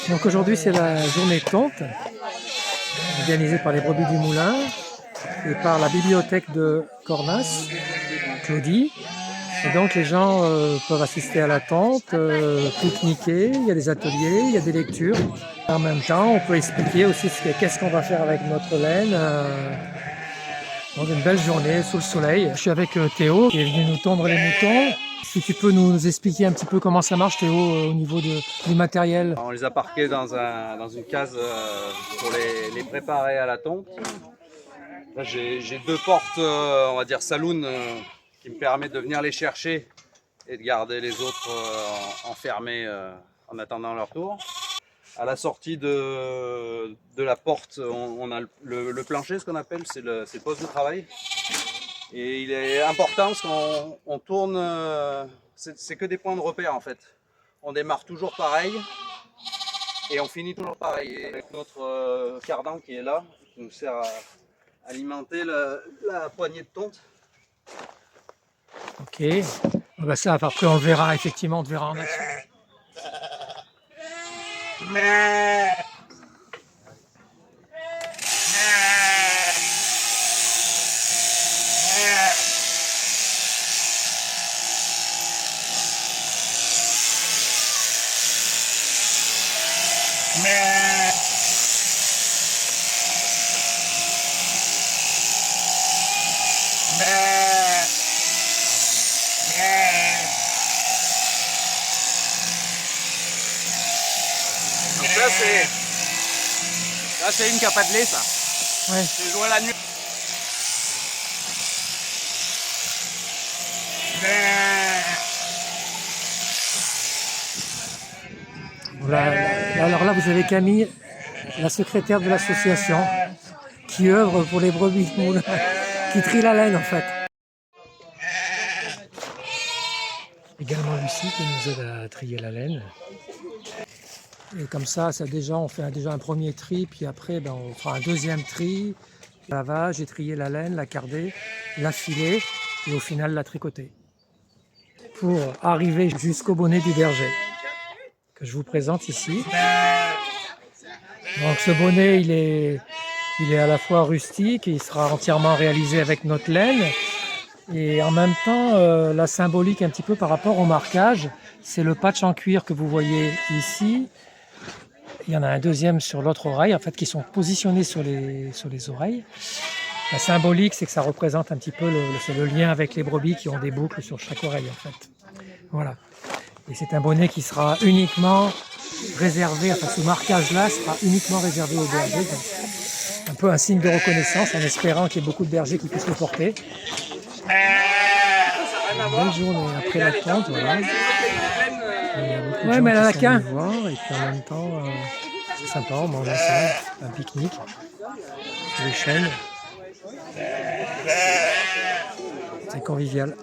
Donc aujourd'hui c'est la journée tonte, organisée par les brebis du moulin et par la bibliothèque de Cornas, Claudie. Et donc les gens peuvent assister à la tonte, pique-niquer, il y a des ateliers, il y a des lectures. En même temps, on peut expliquer aussi qu'est-ce qu'on va faire avec notre laine. Donc une belle journée sous le soleil. Je suis avec Théo qui est venu nous tondre les moutons. Si tu peux nous expliquer un petit peu comment ça marche, Théo, au niveau du matériel. On les a parqués dans une case pour les préparer à la tonte. Là, j'ai deux portes, on va dire saloon, qui me permettent de venir les chercher et de garder les autres enfermés en attendant leur tour. À la sortie de la porte, on a le plancher, ce qu'on appelle, c'est le poste de travail. Et il est important parce qu'on tourne, c'est que des points de repère en fait. On démarre toujours pareil et on finit toujours pareil. Et avec notre cardan qui est là, qui nous sert à alimenter la poignée de tonte. Ok, bah ça après on le verra effectivement, on le verra en action. Donc là c'est une qui n'a pas de lait ça. Ouais. C'est joué la nuit. Voilà. Alors là vous avez Camille, la secrétaire de l'association, qui œuvre pour les brebis de moulin, qui trie la laine en fait. Également Lucie qui nous aide à trier la laine. Et comme ça on fait déjà un premier tri, puis après on fera un deuxième tri, lavage et trier la laine, la carder, la filer et au final la tricoter. Pour arriver jusqu'au bonnet du berger, que je vous présente ici. Donc ce bonnet il est à la fois rustique, il sera entièrement réalisé avec notre laine. Et en même temps, la symbolique un petit peu par rapport au marquage, c'est le patch en cuir que vous voyez ici. Il y en a un deuxième sur l'autre oreille, en fait, qui sont positionnés sur les oreilles. La symbolique, c'est que ça représente un petit peu le lien avec les brebis qui ont des boucles sur chaque oreille, en fait. Voilà. Et c'est un bonnet qui sera uniquement réservé, enfin ce marquage-là sera uniquement réservé aux bergers. Donc, un peu un signe de reconnaissance, en espérant qu'il y ait beaucoup de bergers qui puissent le porter. Une belle journée après la tonte, voilà. Ouais, mais elle en a qu'un. Et puis en même temps, c'est sympa, on mange ensemble, un pique-nique, sur les chênes. C'est convivial.